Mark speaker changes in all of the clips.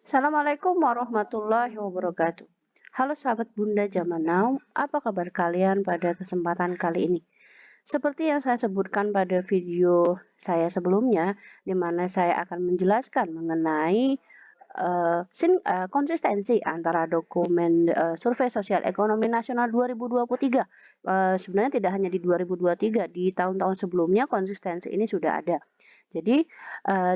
Speaker 1: Assalamualaikum warahmatullahi wabarakatuh. Halo sahabat Bunda Zaman Now, apa kabar kalian pada kesempatan kali ini? Seperti yang saya sebutkan pada video saya sebelumnya, di mana saya akan menjelaskan mengenai konsistensi antara dokumen Survei Sosial Ekonomi Nasional 2023. Sebenarnya tidak hanya di 2023, di tahun-tahun sebelumnya konsistensi ini sudah ada. Jadi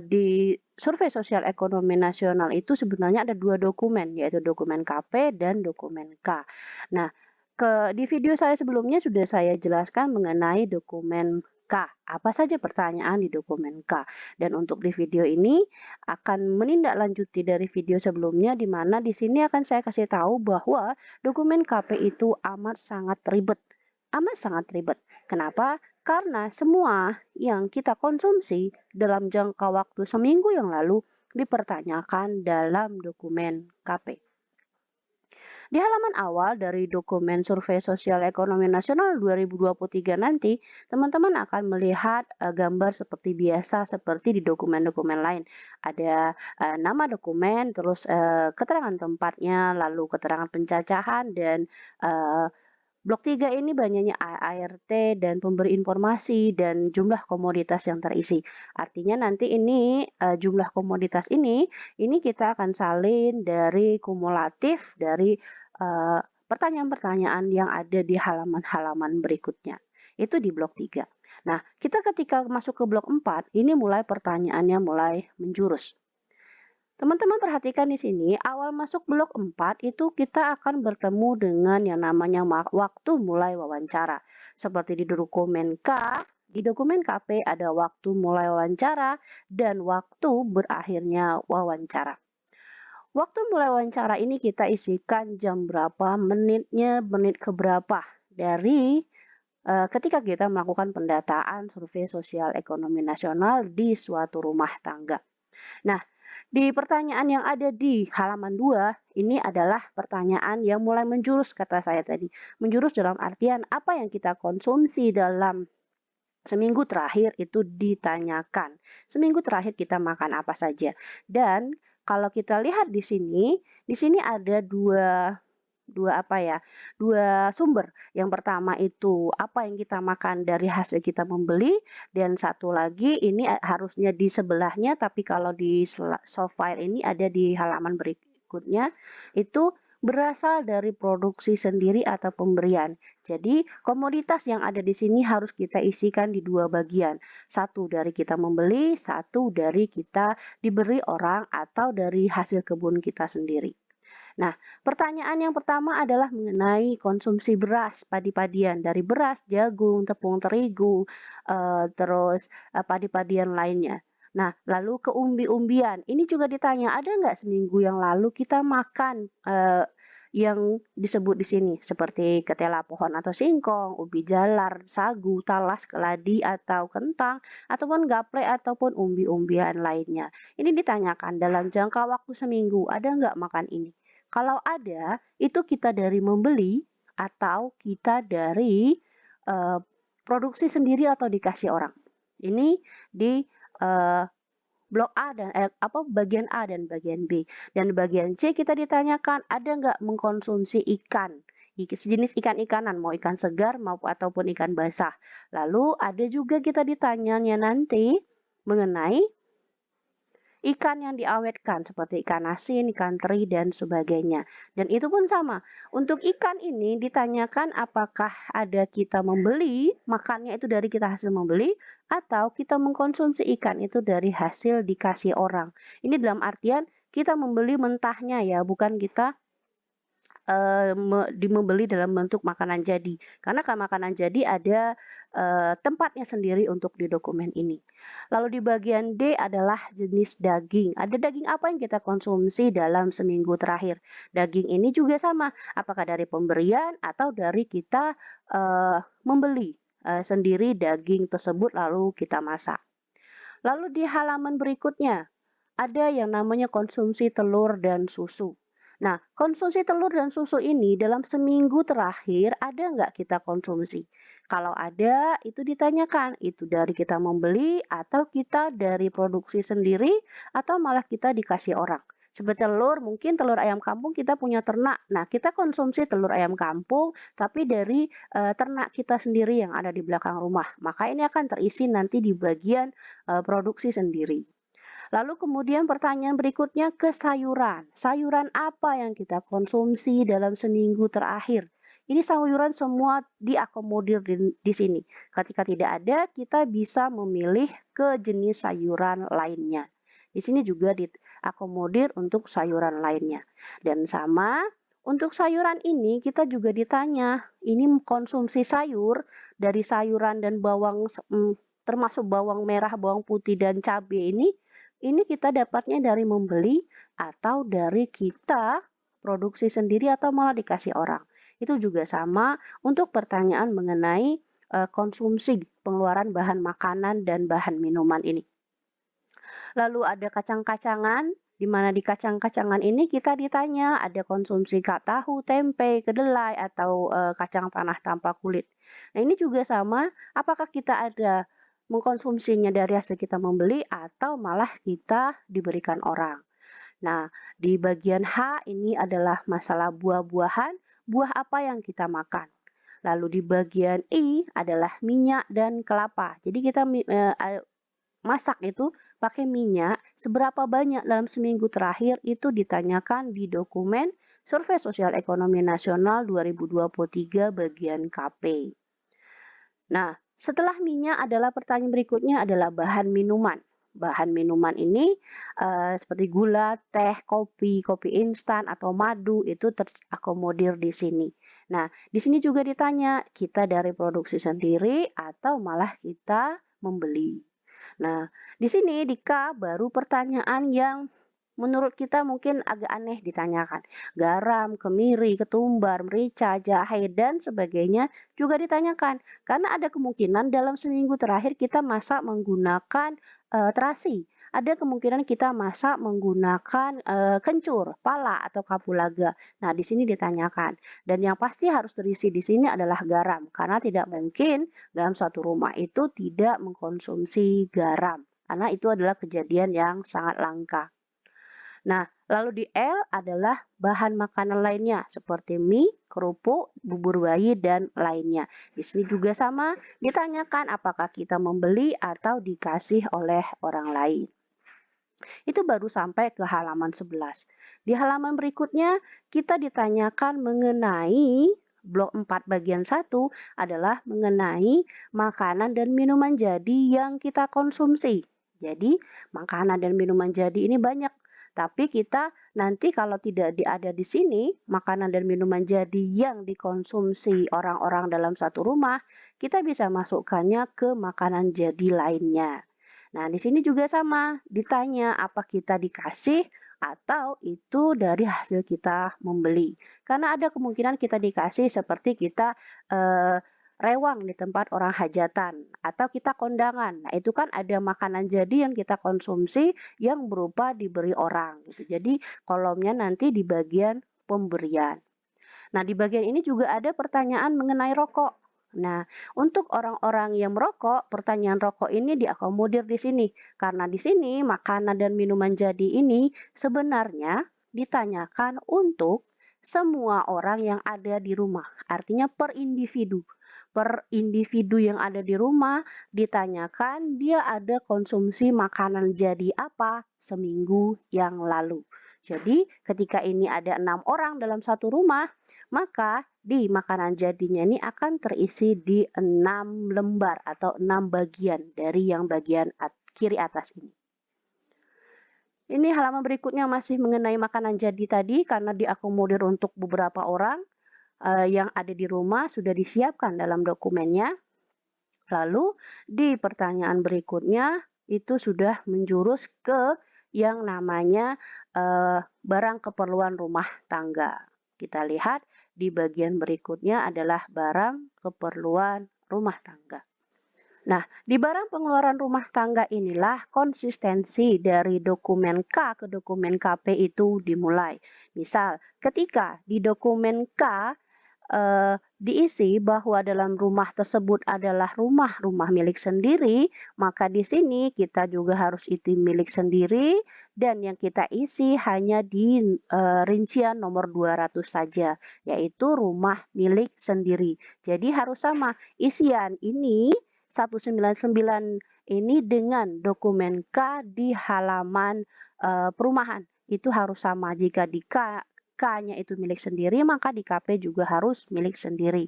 Speaker 1: di Survei Sosial Ekonomi Nasional itu sebenarnya ada dua dokumen, yaitu dokumen KP dan dokumen K. Nah, di video saya sebelumnya sudah saya jelaskan mengenai dokumen K. Apa saja pertanyaan di dokumen K? Dan untuk di video ini akan menindaklanjuti dari video sebelumnya, di mana di sini akan saya kasih tahu bahwa dokumen KP itu amat sangat ribet. Amat sangat ribet. Kenapa? Karena semua yang kita konsumsi dalam jangka waktu seminggu yang lalu dipertanyakan dalam dokumen KP. Di halaman awal dari dokumen Survei Sosial Ekonomi Nasional 2023 nanti, teman-teman akan melihat gambar seperti biasa seperti di dokumen-dokumen lain. Ada nama dokumen, terus keterangan tempatnya, lalu keterangan pencacahan, dan Blok 3 ini banyaknya ART dan pemberi informasi dan jumlah komoditas yang terisi. Artinya nanti ini jumlah komoditas ini kita akan salin dari kumulatif dari pertanyaan-pertanyaan yang ada di halaman-halaman berikutnya. Itu di blok 3. Nah, kita ketika masuk ke blok 4, ini mulai pertanyaannya mulai menjurus. Teman-teman perhatikan di sini, awal masuk blok 4 itu kita akan bertemu dengan yang namanya waktu mulai wawancara. Seperti di dokumen K, di dokumen KP ada waktu mulai wawancara dan waktu berakhirnya wawancara. Waktu mulai wawancara ini kita isikan jam berapa, menitnya, menit keberapa dari ketika kita melakukan pendataan survei sosial ekonomi nasional di suatu rumah tangga. Nah, di pertanyaan yang ada di halaman 2, ini adalah pertanyaan yang mulai menjurus kata saya tadi. Menjurus dalam artian apa yang kita konsumsi dalam seminggu terakhir itu ditanyakan. Seminggu terakhir kita makan apa saja. Dan kalau kita lihat di sini ada dua sumber. Yang pertama itu apa yang kita makan dari hasil kita membeli, dan satu lagi ini harusnya di sebelahnya, tapi kalau di soft file ini ada di halaman berikutnya, itu berasal dari produksi sendiri atau pemberian. Jadi komoditas yang ada di sini harus kita isikan di dua bagian. Satu dari kita membeli, satu dari kita diberi orang atau dari hasil kebun kita sendiri. Nah, pertanyaan yang pertama adalah mengenai konsumsi beras padi-padian, dari beras, jagung, tepung terigu, terus padi-padian lainnya. Nah, lalu ke umbi-umbian, ini juga ditanya, ada nggak seminggu yang lalu kita makan yang disebut di sini, seperti ketela pohon atau singkong, ubi jalar, sagu, talas, keladi, atau kentang, ataupun gaplek, ataupun umbi-umbian lainnya. Ini ditanyakan dalam jangka waktu seminggu, ada nggak makan ini? Kalau ada, itu kita dari membeli atau kita dari produksi sendiri atau dikasih orang. Ini di blok A dan bagian A dan bagian B. Dan bagian C kita ditanyakan ada nggak mengkonsumsi ikan, sejenis ikan-ikanan, mau ikan segar maupun ataupun ikan basah. Lalu ada juga kita ditanyanya nanti mengenai ikan yang diawetkan seperti ikan asin, ikan teri, dan sebagainya. Dan itu pun sama. Untuk ikan ini ditanyakan apakah ada kita membeli, makannya itu dari kita hasil membeli, atau kita mengkonsumsi ikan itu dari hasil dikasih orang. Ini dalam artian kita membeli mentahnya ya, bukan kita membeli dalam bentuk makanan jadi. Karena kan makanan jadi ada tempatnya sendiri untuk di dokumen ini. Lalu di bagian D adalah jenis daging. Ada daging apa yang kita konsumsi dalam seminggu terakhir. Daging ini juga sama, apakah dari pemberian atau dari kita membeli sendiri daging tersebut lalu kita masak. Lalu di halaman berikutnya ada yang namanya konsumsi telur dan susu. Nah, konsumsi telur dan susu ini dalam seminggu terakhir ada nggak kita konsumsi? Kalau ada, itu ditanyakan, itu dari kita membeli atau kita dari produksi sendiri atau malah kita dikasih orang. Seperti telur, mungkin telur ayam kampung kita punya ternak. Nah, kita konsumsi telur ayam kampung, tapi dari ternak kita sendiri yang ada di belakang rumah. Maka ini akan terisi nanti di bagian produksi sendiri. Lalu kemudian pertanyaan berikutnya ke sayuran. Sayuran apa yang kita konsumsi dalam seminggu terakhir? Ini sayuran semua diakomodir di sini. Ketika tidak ada, kita bisa memilih ke jenis sayuran lainnya. Di sini juga diakomodir untuk sayuran lainnya. Dan sama, untuk sayuran ini kita juga ditanya, ini konsumsi sayur dari sayuran dan bawang, termasuk bawang merah, bawang putih, dan cabai ini kita dapatnya dari membeli atau dari kita produksi sendiri atau malah dikasih orang. Itu juga sama untuk pertanyaan mengenai konsumsi pengeluaran bahan makanan dan bahan minuman ini. Lalu ada kacang-kacangan, di mana di kacang-kacangan ini kita ditanya ada konsumsi tahu, tempe, kedelai, atau kacang tanah tanpa kulit. Nah, ini juga sama, apakah kita ada mengkonsumsinya dari hasil kita membeli atau malah kita diberikan orang. Nah, di bagian H ini adalah masalah buah-buahan, buah apa yang kita makan. Lalu di bagian I adalah minyak dan kelapa. Jadi kita masak itu pakai minyak, seberapa banyak dalam seminggu terakhir itu ditanyakan di dokumen Survei Sosial Ekonomi Nasional 2023 bagian KP. Nah, setelah minyak adalah pertanyaan berikutnya adalah bahan minuman. Bahan minuman ini seperti gula, teh, kopi, kopi instan, atau madu itu terakomodir di sini. Nah, di sini juga ditanya kita dari produksi sendiri atau malah kita membeli. Nah, di sini di K baru pertanyaan yang menurut kita mungkin agak aneh ditanyakan. Garam, kemiri, ketumbar, merica, jahe, dan sebagainya juga ditanyakan. Karena ada kemungkinan dalam seminggu terakhir kita masak menggunakan terasi. Ada kemungkinan kita masak menggunakan kencur, pala, atau kapulaga. Nah, di sini ditanyakan. Dan yang pasti harus terisi di sini adalah garam. Karena tidak mungkin dalam suatu rumah itu tidak mengkonsumsi garam. Karena itu adalah kejadian yang sangat langka. Nah, lalu di L adalah bahan makanan lainnya seperti mie, kerupuk, bubur bayi, dan lainnya. Di sini juga sama, ditanyakan apakah kita membeli atau dikasih oleh orang lain. Itu baru sampai ke halaman 11. Di halaman berikutnya, kita ditanyakan mengenai blok 4 bagian 1 adalah mengenai makanan dan minuman jadi yang kita konsumsi. Jadi, makanan dan minuman jadi ini banyak. Tapi kita nanti kalau tidak ada di sini, makanan dan minuman jadi yang dikonsumsi orang-orang dalam satu rumah, kita bisa masukkannya ke makanan jadi lainnya. Nah, di sini juga sama, ditanya apa kita dikasih atau itu dari hasil kita membeli. Karena ada kemungkinan kita dikasih seperti kita rewang di tempat orang hajatan atau kita kondangan. Nah, itu kan ada makanan jadi yang kita konsumsi yang berupa diberi orang gitu. Jadi kolomnya nanti di bagian pemberian. Nah, di bagian ini juga ada pertanyaan mengenai rokok. Nah, untuk orang-orang yang merokok, pertanyaan rokok ini diakomodir di sini. Karena di sini makanan dan minuman jadi ini sebenarnya ditanyakan untuk semua orang yang ada di rumah. Artinya per individu. Per individu yang ada di rumah ditanyakan dia ada konsumsi makanan jadi apa seminggu yang lalu. Jadi ketika ini ada 6 orang dalam satu rumah, maka di makanan jadinya ini akan terisi di 6 lembar atau 6 bagian dari yang bagian kiri atas ini. Ini halaman berikutnya masih mengenai makanan jadi tadi karena diakomodir untuk beberapa orang yang ada di rumah sudah disiapkan dalam dokumennya. Lalu di pertanyaan berikutnya itu sudah menjurus ke yang namanya barang keperluan rumah tangga. Kita lihat di bagian berikutnya adalah barang keperluan rumah tangga. Nah, di barang pengeluaran rumah tangga inilah konsistensi dari dokumen K ke dokumen KP itu dimulai. Misal, ketika di dokumen K diisi bahwa dalam rumah tersebut adalah rumah milik sendiri, maka di sini kita juga harus isi milik sendiri dan yang kita isi hanya di rincian nomor 200 saja, yaitu rumah milik sendiri. Jadi harus sama isian ini 199 ini dengan dokumen K di halaman perumahan. Itu harus sama. Jika di K-nya itu milik sendiri, maka di KP juga harus milik sendiri.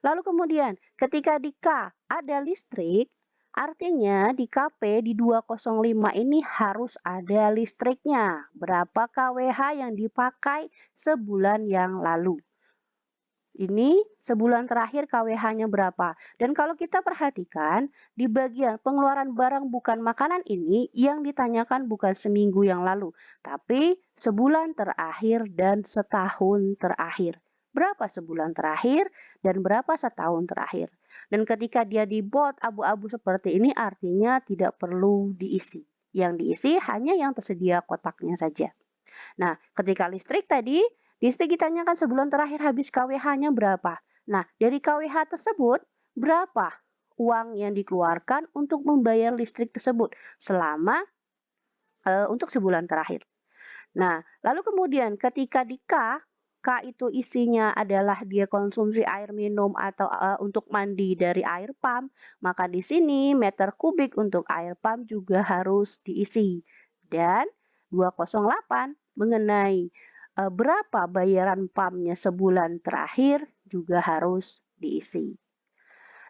Speaker 1: Lalu kemudian, ketika di K ada listrik, artinya di KP di 205 ini harus ada listriknya. Berapa kWh yang dipakai sebulan yang lalu. Ini sebulan terakhir KWH-nya berapa. Dan kalau kita perhatikan, di bagian pengeluaran barang bukan makanan ini yang ditanyakan bukan seminggu yang lalu, tapi sebulan terakhir dan setahun terakhir. Berapa sebulan terakhir dan berapa setahun terakhir. Dan ketika dia di bold abu-abu seperti ini artinya tidak perlu diisi. Yang diisi hanya yang tersedia kotaknya saja. Nah, ketika listrik tadi, listrik ditanyakan sebulan terakhir habis KWH-nya berapa. Nah, dari KWH tersebut, berapa uang yang dikeluarkan untuk membayar listrik tersebut selama untuk sebulan terakhir. Nah, lalu kemudian ketika di K, K itu isinya adalah dia konsumsi air minum atau untuk mandi dari air pump, maka di sini meter kubik untuk air pump juga harus diisi. Dan 208 mengenai berapa bayaran pumpnya sebulan terakhir juga harus diisi.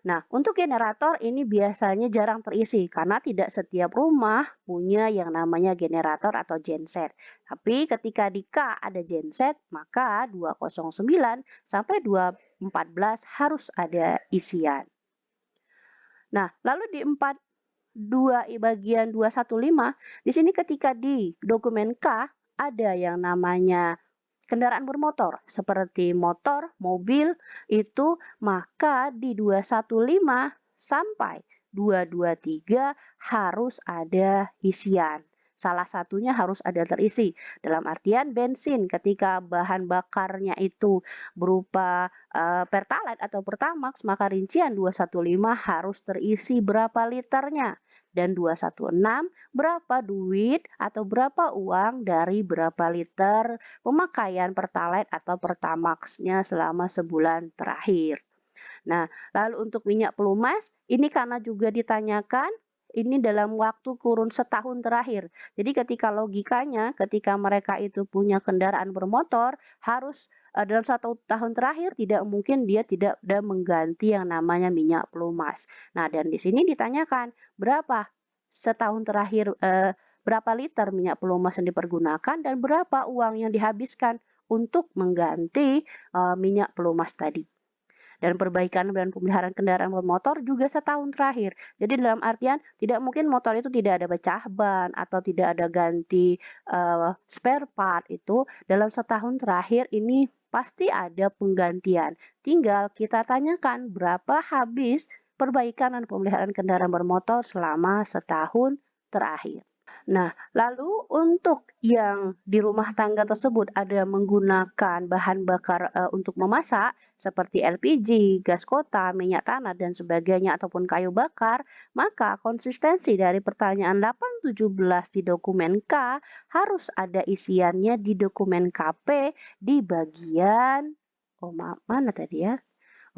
Speaker 1: Nah, untuk generator ini biasanya jarang terisi karena tidak setiap rumah punya yang namanya generator atau genset. Tapi ketika di K ada genset, maka 209 sampai 214 harus ada isian. Nah, lalu di 42 bagian 215, di sini ketika di dokumen K ada yang namanya kendaraan bermotor seperti motor, mobil itu, maka di 215 sampai 223 harus ada isian. Salah satunya harus ada terisi. Dalam artian bensin ketika bahan bakarnya itu berupa Pertalite atau Pertamax, maka rincian 215 harus terisi berapa liternya. Dan 216 berapa duit atau berapa uang dari berapa liter pemakaian Pertalite atau Pertamax-nya selama sebulan terakhir. Nah, lalu untuk minyak pelumas, ini karena juga ditanyakan, ini dalam waktu kurun setahun terakhir. Jadi ketika logikanya, ketika mereka itu punya kendaraan bermotor, harus dalam 1 tahun terakhir tidak mungkin dia tidak ada mengganti yang namanya minyak pelumas. Nah, dan di sini ditanyakan, berapa setahun terakhir, berapa liter minyak pelumas yang dipergunakan dan berapa uang yang dihabiskan untuk mengganti minyak pelumas tadi. Dan perbaikan dan pemeliharaan kendaraan bermotor juga setahun terakhir. Jadi dalam artian tidak mungkin motor itu tidak ada pecah ban atau tidak ada ganti spare part itu dalam setahun terakhir ini pasti ada penggantian. Tinggal kita tanyakan berapa habis perbaikan dan pemeliharaan kendaraan bermotor selama setahun terakhir. Nah, lalu untuk yang di rumah tangga tersebut ada menggunakan bahan bakar untuk memasak seperti LPG, gas kota, minyak tanah dan sebagainya ataupun kayu bakar, maka konsistensi dari pertanyaan 817 di dokumen K harus ada isiannya di dokumen KP di bagian mana tadi ya?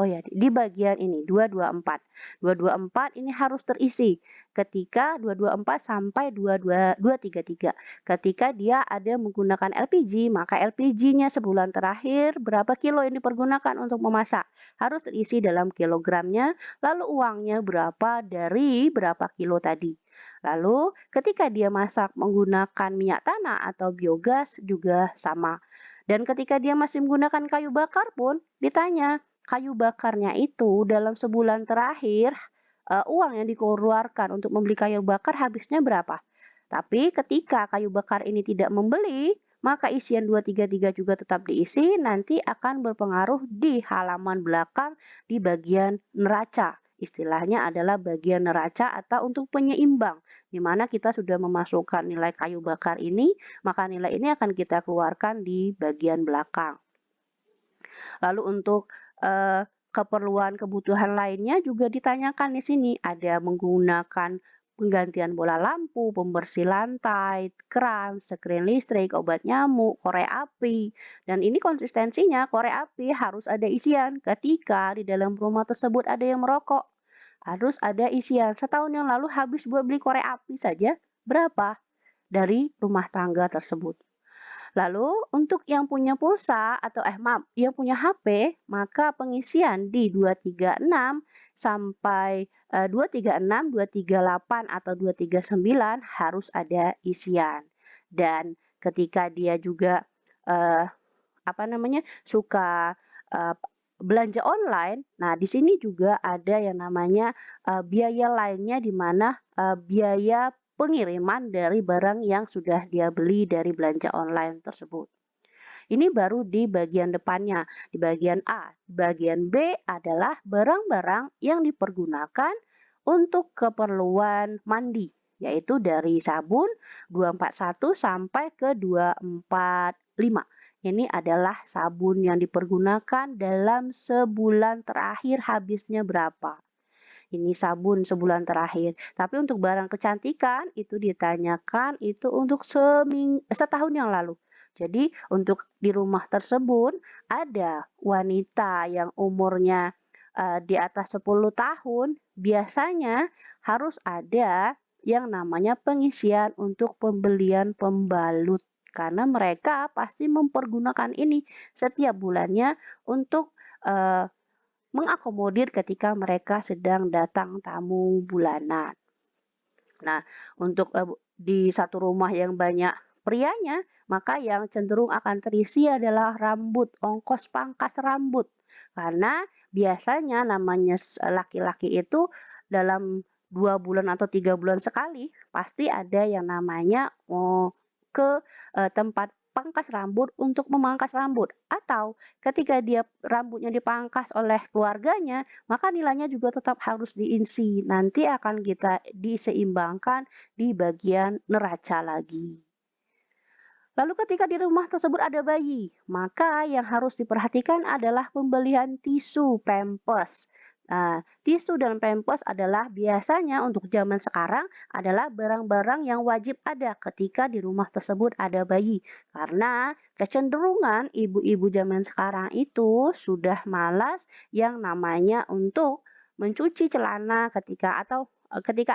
Speaker 1: Oh ya, di bagian ini 224. 224 ini harus terisi ketika 224 sampai 233. Ketika dia ada menggunakan LPG, maka LPG-nya sebulan terakhir berapa kilo yang dipergunakan untuk memasak? Harus terisi dalam kilogramnya, lalu uangnya berapa dari berapa kilo tadi. Lalu ketika dia masak menggunakan minyak tanah atau biogas juga sama. Dan ketika dia masih menggunakan kayu bakar pun ditanya, kayu bakarnya itu dalam sebulan terakhir uang yang dikeluarkan untuk membeli kayu bakar habisnya berapa. Tapi ketika kayu bakar ini tidak membeli, maka isian 233 juga tetap diisi, nanti akan berpengaruh di halaman belakang di bagian neraca. Istilahnya adalah bagian neraca atau untuk penyeimbang, di mana kita sudah memasukkan nilai kayu bakar ini, maka nilai ini akan kita keluarkan di bagian belakang. Lalu untuk keperluan kebutuhan lainnya juga ditanyakan di sini. Ada menggunakan penggantian bola lampu, pembersih lantai, keran, skrin listrik, obat nyamuk, korek api. Dan ini konsistensinya, korek api harus ada isian ketika di dalam rumah tersebut ada yang merokok. Harus ada isian. Setahun yang lalu habis buat beli korek api saja, berapa? Dari rumah tangga tersebut. Lalu untuk yang punya pulsa atau maaf, yang punya HP, maka pengisian di 236 sampai 236, 238 atau 239 harus ada isian. Dan ketika dia juga suka belanja online, nah di sini juga ada yang namanya biaya lainnya, di mana biaya pengiriman dari barang yang sudah dia beli dari belanja online tersebut. Ini baru di bagian depannya. Di bagian A. Di bagian B adalah barang-barang yang dipergunakan untuk keperluan mandi, yaitu dari sabun 241 sampai ke 245. Ini adalah sabun yang dipergunakan dalam sebulan terakhir, habisnya berapa. Ini sabun sebulan terakhir. Tapi untuk barang kecantikan itu ditanyakan itu untuk setahun yang lalu. Jadi untuk di rumah tersebut ada wanita yang umurnya di atas 10 tahun, biasanya harus ada yang namanya pengisian untuk pembelian pembalut. Karena mereka pasti mempergunakan ini setiap bulannya untuk mengakomodir ketika mereka sedang datang tamu bulanan. Nah, untuk di satu rumah yang banyak prianya, maka yang cenderung akan terisi adalah rambut, ongkos pangkas rambut. Karena biasanya namanya laki-laki itu dalam 2 bulan atau 3 bulan sekali pasti ada yang namanya ke tempat pangkas rambut untuk memangkas rambut, atau ketika dia rambutnya dipangkas oleh keluarganya, maka nilainya juga tetap harus diisi. Nanti akan kita diseimbangkan di bagian neraca lagi. Lalu ketika di rumah tersebut ada bayi, maka yang harus diperhatikan adalah pembelian tisu Pampers. Nah, tisu dan Pampers adalah biasanya untuk zaman sekarang adalah barang-barang yang wajib ada ketika di rumah tersebut ada bayi. Karena kecenderungan ibu-ibu zaman sekarang itu sudah malas yang namanya untuk mencuci celana ketika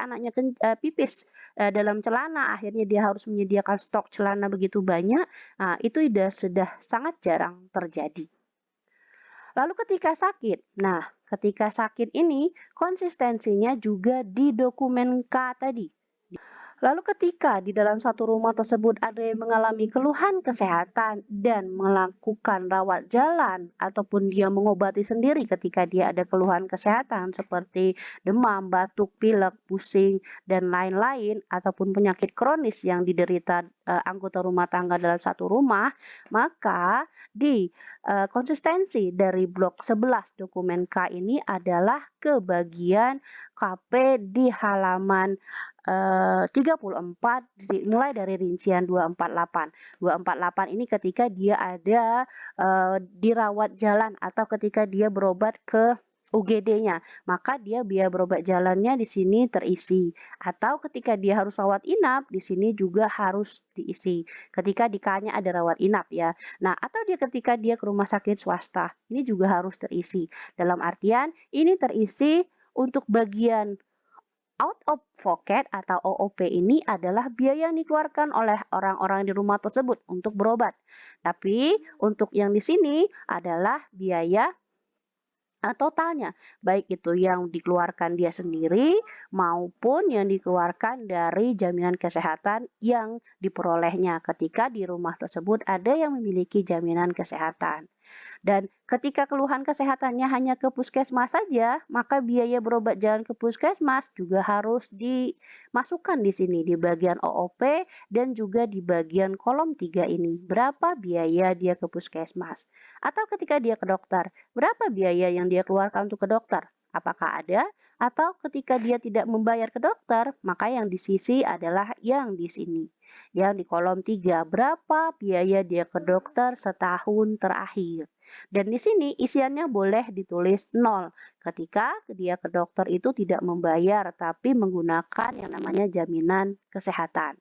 Speaker 1: anaknya pipis dalam celana, akhirnya dia harus menyediakan stok celana begitu banyak. Nah, itu sudah sangat jarang terjadi. Lalu ketika sakit ini konsistensinya juga di dokumen K tadi. Lalu ketika di dalam satu rumah tersebut ada yang mengalami keluhan kesehatan dan melakukan rawat jalan ataupun dia mengobati sendiri ketika dia ada keluhan kesehatan seperti demam, batuk, pilek, pusing, dan lain-lain, ataupun penyakit kronis yang diderita anggota rumah tangga dalam satu rumah, maka di konsistensi dari blok 11 dokumen K ini adalah ke bagian KP di halaman 34 mulai dari rincian 248. 248 ini ketika dia ada dirawat jalan atau ketika dia berobat ke UGD-nya, maka dia biaya berobat jalannya di sini terisi. Atau ketika dia harus rawat inap, di sini juga harus diisi. Ketika di K-nya ada rawat inap ya. Nah, atau ketika dia ke rumah sakit swasta, ini juga harus terisi. Dalam artian ini terisi untuk bagian out of pocket atau OOP ini adalah biaya yang dikeluarkan oleh orang-orang di rumah tersebut untuk berobat. Tapi untuk yang di sini adalah biaya totalnya, baik itu yang dikeluarkan dia sendiri maupun yang dikeluarkan dari jaminan kesehatan yang diperolehnya ketika di rumah tersebut ada yang memiliki jaminan kesehatan. Dan ketika keluhan kesehatannya hanya ke puskesmas saja, maka biaya berobat jalan ke puskesmas juga harus dimasukkan di sini di bagian OOP dan juga di bagian kolom 3 ini. Berapa biaya dia ke puskesmas? Atau ketika dia ke dokter, berapa biaya yang dia keluarkan untuk ke dokter? apakah ada, atau ketika dia tidak membayar ke dokter, maka yang di sisi adalah yang di sini. Yang di kolom 3, berapa biaya dia ke dokter setahun terakhir. Dan di sini isiannya boleh ditulis 0 ketika dia ke dokter itu tidak membayar tapi menggunakan yang namanya jaminan kesehatan.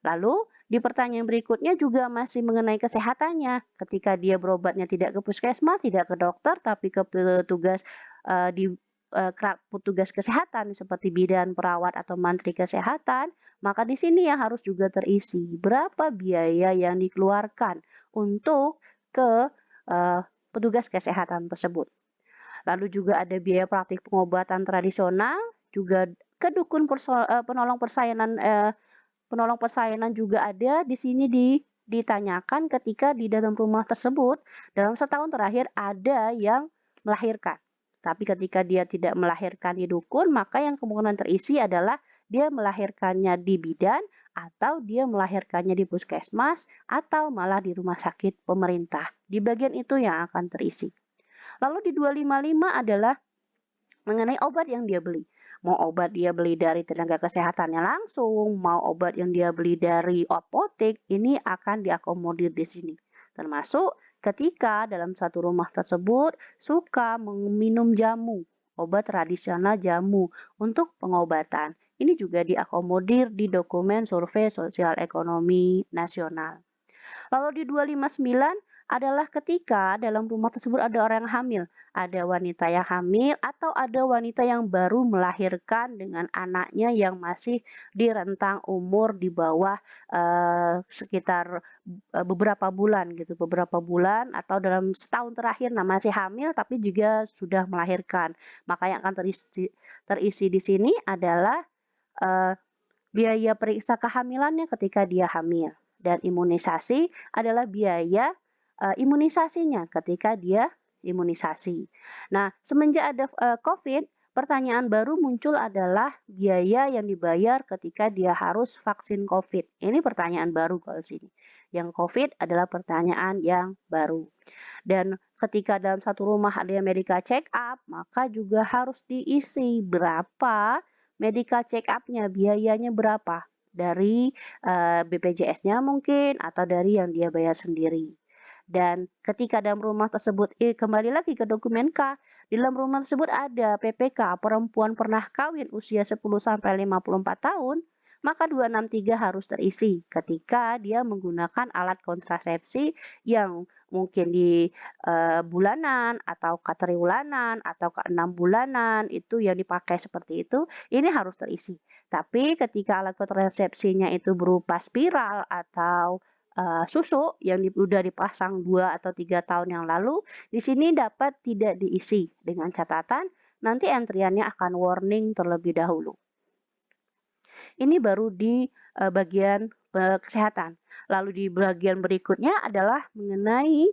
Speaker 1: Lalu di pertanyaan berikutnya juga masih mengenai kesehatannya. Ketika dia berobatnya tidak ke puskesmas, tidak ke dokter, tapi ke petugas petugas kesehatan seperti bidan, perawat atau mantri kesehatan, maka di sini yang harus juga terisi berapa biaya yang dikeluarkan untuk ke petugas kesehatan tersebut. Lalu juga ada biaya praktik pengobatan tradisional, juga ke dukun penolong persawanan juga ada di sini ditanyakan ketika di dalam rumah tersebut dalam setahun terakhir ada yang melahirkan. Tapi ketika dia tidak melahirkan di dukun, maka yang kemungkinan terisi adalah dia melahirkannya di bidan atau dia melahirkannya di puskesmas atau malah di rumah sakit pemerintah. Di bagian itu yang akan terisi. Lalu di 255 adalah mengenai obat yang dia beli. Mau obat dia beli dari tenaga kesehatannya langsung, mau obat yang dia beli dari apotek, ini akan diakomodir di sini. Termasuk ketika dalam satu rumah tersebut suka meminum jamu, obat tradisional jamu untuk pengobatan. Ini juga diakomodir di dokumen survei sosial ekonomi nasional. Lalu di 259 adalah ketika dalam rumah tersebut ada orang yang hamil, ada wanita yang hamil atau ada wanita yang baru melahirkan dengan anaknya yang masih di rentang umur di bawah sekitar beberapa bulan gitu, beberapa bulan atau dalam setahun terakhir, nah masih hamil tapi juga sudah melahirkan. Maka yang akan terisi di sini adalah biaya periksa kehamilannya ketika dia hamil. Dan imunisasi adalah biaya imunisasinya ketika dia imunisasi. Nah, semenjak ada COVID, pertanyaan baru muncul adalah biaya yang dibayar ketika dia harus vaksin COVID. Ini pertanyaan baru kalau sini. Yang COVID adalah pertanyaan yang baru. Dan ketika dalam satu rumah ada yang medical check up, maka juga harus diisi berapa medical check up-nya, biayanya berapa. Dari BPJS-nya mungkin atau dari yang dia bayar sendiri. Dan ketika dalam rumah tersebut, kembali lagi ke dokumen K, di dalam rumah tersebut ada PPK, perempuan pernah kawin usia 10-54 tahun, maka 263 harus terisi ketika dia menggunakan alat kontrasepsi yang mungkin di bulanan atau triwulanan atau ke 6 bulanan itu yang dipakai seperti itu, ini harus terisi. Tapi ketika alat kontrasepsinya itu berupa spiral atau susu yang sudah dipasang 2 atau 3 tahun yang lalu, di sini dapat tidak diisi dengan catatan nanti antriannya akan warning terlebih dahulu. Ini baru di bagian kesehatan. Lalu di bagian berikutnya adalah mengenai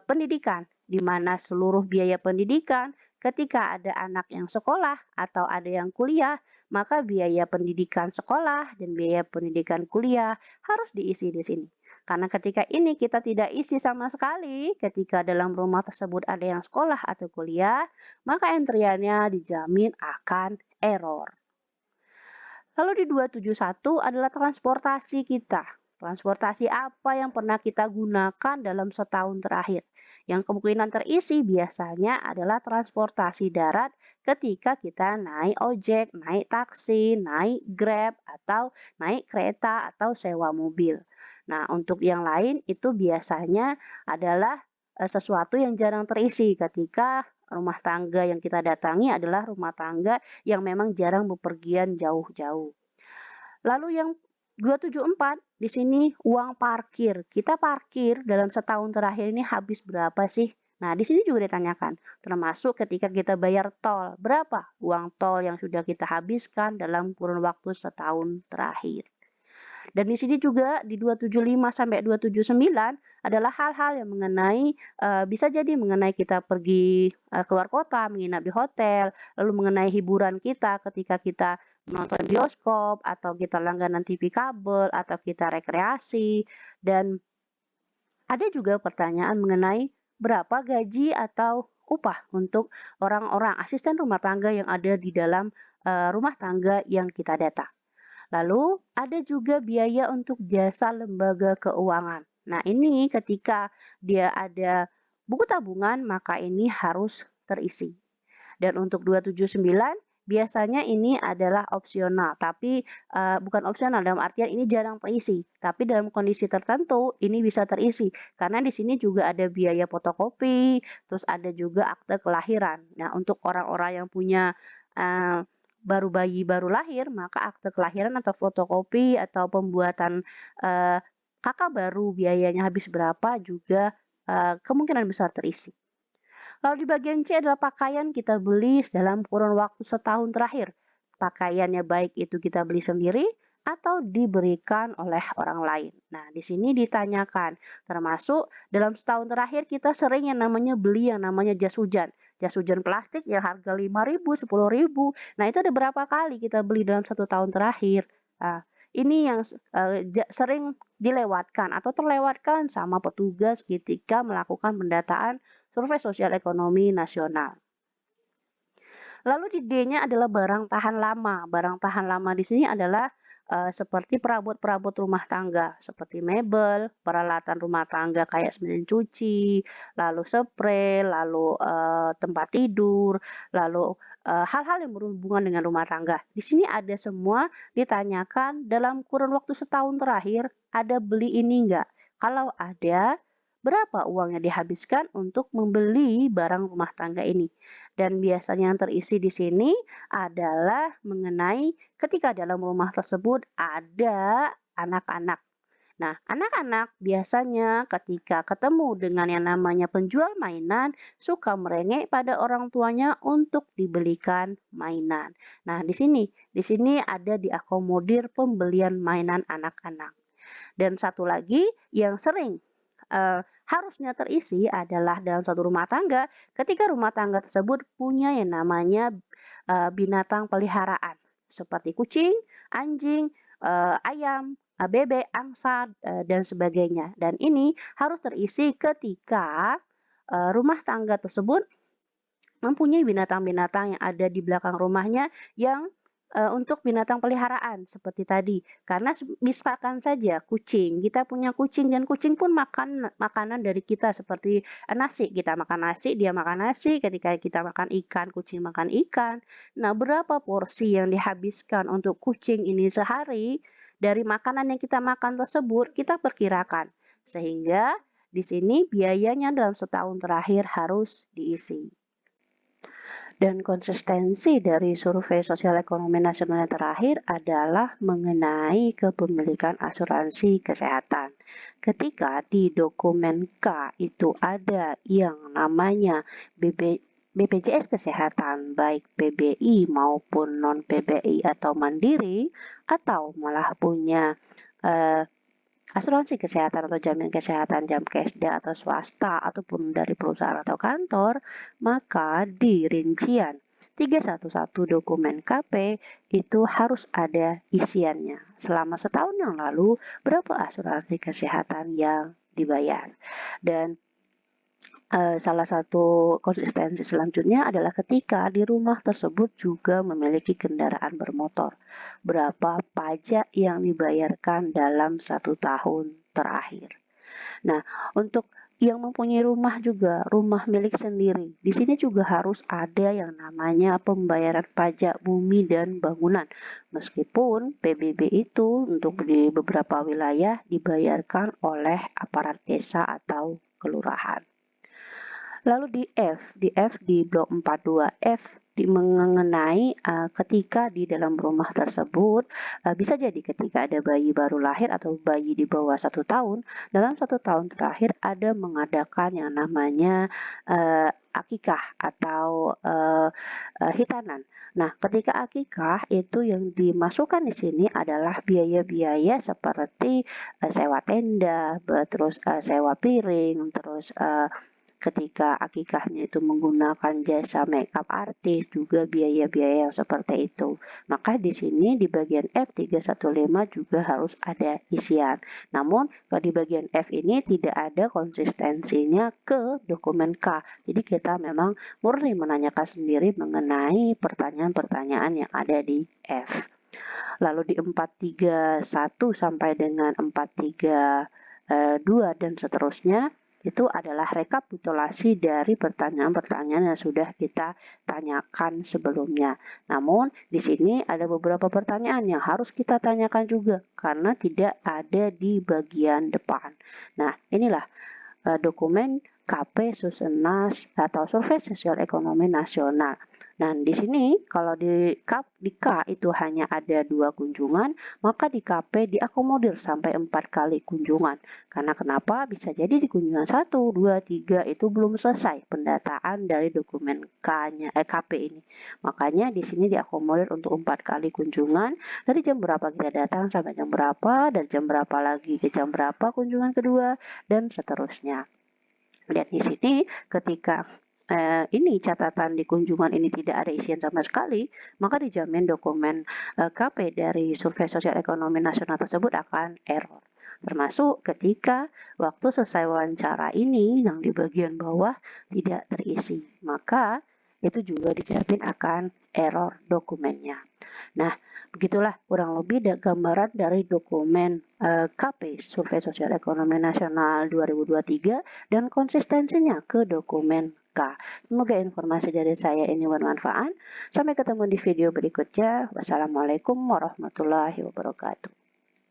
Speaker 1: pendidikan, di mana seluruh biaya pendidikan ketika ada anak yang sekolah atau ada yang kuliah, maka biaya pendidikan sekolah dan biaya pendidikan kuliah harus diisi di sini. Karena ketika ini kita tidak isi sama sekali, ketika dalam rumah tersebut ada yang sekolah atau kuliah, maka antriannya dijamin akan error. Lalu di 271 adalah transportasi kita. Transportasi apa yang pernah kita gunakan dalam setahun terakhir? Yang kemungkinan terisi biasanya adalah transportasi darat ketika kita naik ojek, naik taksi, naik Grab, atau naik kereta atau sewa mobil. Nah, untuk yang lain itu biasanya adalah sesuatu yang jarang terisi ketika rumah tangga yang kita datangi adalah rumah tangga yang memang jarang bepergian jauh-jauh. Lalu yang 274 di sini uang parkir. Kita parkir dalam setahun terakhir ini habis berapa sih? Nah, di sini juga ditanyakan, termasuk ketika kita bayar tol, berapa uang tol yang sudah kita habiskan dalam kurun waktu setahun terakhir. Dan di sini juga di 275 sampai 279 adalah hal-hal yang mengenai bisa jadi mengenai kita pergi keluar kota, menginap di hotel, lalu mengenai hiburan kita ketika kita menonton bioskop atau kita langganan TV kabel atau kita rekreasi. Dan ada juga pertanyaan mengenai berapa gaji atau upah untuk orang-orang asisten rumah tangga yang ada di dalam rumah tangga yang kita data. Lalu ada juga biaya untuk jasa lembaga keuangan. Nah, ini ketika dia ada buku tabungan, maka ini harus terisi. Dan untuk 279 biasanya ini adalah opsional, tapi bukan opsional dalam artian ini jarang terisi, tapi dalam kondisi tertentu ini bisa terisi karena di sini juga ada biaya fotokopi, terus ada juga akte kelahiran. Nah, untuk orang-orang yang punya bayi baru lahir, maka akte kelahiran atau fotokopi atau pembuatan kakak baru biayanya habis berapa juga kemungkinan besar terisi. Lalu di bagian C adalah pakaian kita beli dalam kurun waktu setahun terakhir. Pakaiannya baik itu kita beli sendiri atau diberikan oleh orang lain. Nah, di sini ditanyakan, termasuk dalam setahun terakhir kita sering yang namanya beli yang namanya jas hujan. Jas hujan plastik yang harga 5.000, 10.000. Nah, itu ada berapa kali kita beli dalam 1 tahun terakhir. Nah, ini yang sering dilewatkan atau terlewatkan sama petugas ketika melakukan pendataan Survei Sosial Ekonomi Nasional. Lalu di D-nya adalah barang tahan lama. Barang tahan lama di sini adalah seperti perabot-perabot rumah tangga, seperti mebel, peralatan rumah tangga kayak mesin cuci, lalu spray, lalu tempat tidur, lalu hal-hal yang berhubungan dengan rumah tangga. Di sini ada semua ditanyakan dalam kurun waktu setahun terakhir, ada beli ini enggak? Kalau ada, berapa uang yang dihabiskan untuk membeli barang rumah tangga ini? Dan biasanya yang terisi di sini adalah mengenai ketika dalam rumah tersebut ada anak-anak. Nah, anak-anak biasanya ketika ketemu dengan yang namanya penjual mainan, suka merengek pada orang tuanya untuk dibelikan mainan. Nah, di sini ada diakomodir pembelian mainan anak-anak. Dan satu lagi yang sering harusnya terisi adalah dalam satu rumah tangga ketika rumah tangga tersebut punya yang namanya binatang peliharaan seperti kucing, anjing, ayam, bebek, angsa, dan sebagainya. Dan ini harus terisi ketika rumah tangga tersebut mempunyai binatang-binatang yang ada di belakang rumahnya yang untuk binatang peliharaan seperti tadi. Karena misalkan saja kucing, kita punya kucing dan kucing pun makan makanan dari kita seperti nasi. Kita makan nasi, dia makan nasi. Ketika kita makan ikan, kucing makan ikan. Nah, berapa porsi yang dihabiskan untuk kucing ini sehari dari makanan yang kita makan tersebut kita perkirakan. Sehingga di sini biayanya dalam setahun terakhir harus diisi. Dan konsistensi dari Survei Sosial Ekonomi Nasional yang terakhir adalah mengenai kepemilikan asuransi kesehatan. Ketika di dokumen K itu ada yang namanya BPJS Kesehatan, baik PBI maupun non-PBI atau mandiri, atau malah punya asuransi kesehatan atau jaminan kesehatan Jamkesda atau swasta ataupun dari perusahaan atau kantor, maka di rincian 311 dokumen KP itu harus ada isiannya. Selama setahun yang lalu, berapa asuransi kesehatan yang dibayar. Dan salah satu konsistensi selanjutnya adalah ketika di rumah tersebut juga memiliki kendaraan bermotor. Berapa pajak yang dibayarkan dalam 1 tahun terakhir. Nah, untuk yang mempunyai rumah juga, rumah milik sendiri. Di sini juga harus ada yang namanya pembayaran pajak bumi dan bangunan. Meskipun PBB itu untuk di beberapa wilayah dibayarkan oleh aparat desa atau kelurahan. Lalu di blok 42F mengenai ketika di dalam rumah tersebut bisa jadi ketika ada bayi baru lahir atau bayi di bawah 1 tahun, dalam 1 tahun terakhir ada mengadakan yang namanya akikah atau hitanan. Nah, ketika akikah itu yang dimasukkan di sini adalah biaya-biaya seperti sewa tenda, terus sewa piring, terus ketika akikahnya itu menggunakan jasa makeup artis, juga biaya-biaya yang seperti itu. Maka di sini di bagian F315 juga harus ada isian. Namun kalau di bagian F ini tidak ada konsistensinya ke dokumen K. Jadi kita memang murni menanyakan sendiri mengenai pertanyaan-pertanyaan yang ada di F. Lalu di 431 sampai dengan 432 dan seterusnya itu adalah rekapitulasi dari pertanyaan-pertanyaan yang sudah kita tanyakan sebelumnya. Namun di sini ada beberapa pertanyaan yang harus kita tanyakan juga karena tidak ada di bagian depan. Nah, inilah dokumen KP Susenas atau Survei Sosial Ekonomi Nasional. Nah, di sini kalau di K itu hanya ada 2 kunjungan, maka di KP diakomodir sampai 4 kali kunjungan. Karena kenapa? Bisa jadi di kunjungan 1, 2, 3 itu belum selesai pendataan dari dokumen KP ini. Makanya di sini diakomodir untuk 4 kali kunjungan, dari jam berapa kita datang sampai jam berapa, dan jam berapa lagi ke jam berapa kunjungan kedua, dan seterusnya. Dan di sini ketika ini catatan di kunjungan ini tidak ada isian sama sekali, maka dijamin dokumen KP dari Survei Sosial Ekonomi Nasional tersebut akan error. Termasuk ketika waktu selesai wawancara ini yang di bagian bawah tidak terisi, maka itu juga dijamin akan error dokumennya. Nah, begitulah kurang lebih gambaran dari dokumen KP Survei Sosial Ekonomi Nasional 2023 dan konsistensinya ke dokumen K. Semoga informasi dari saya ini bermanfaat. Sampai ketemu di video berikutnya. Wassalamualaikum warahmatullahi wabarakatuh.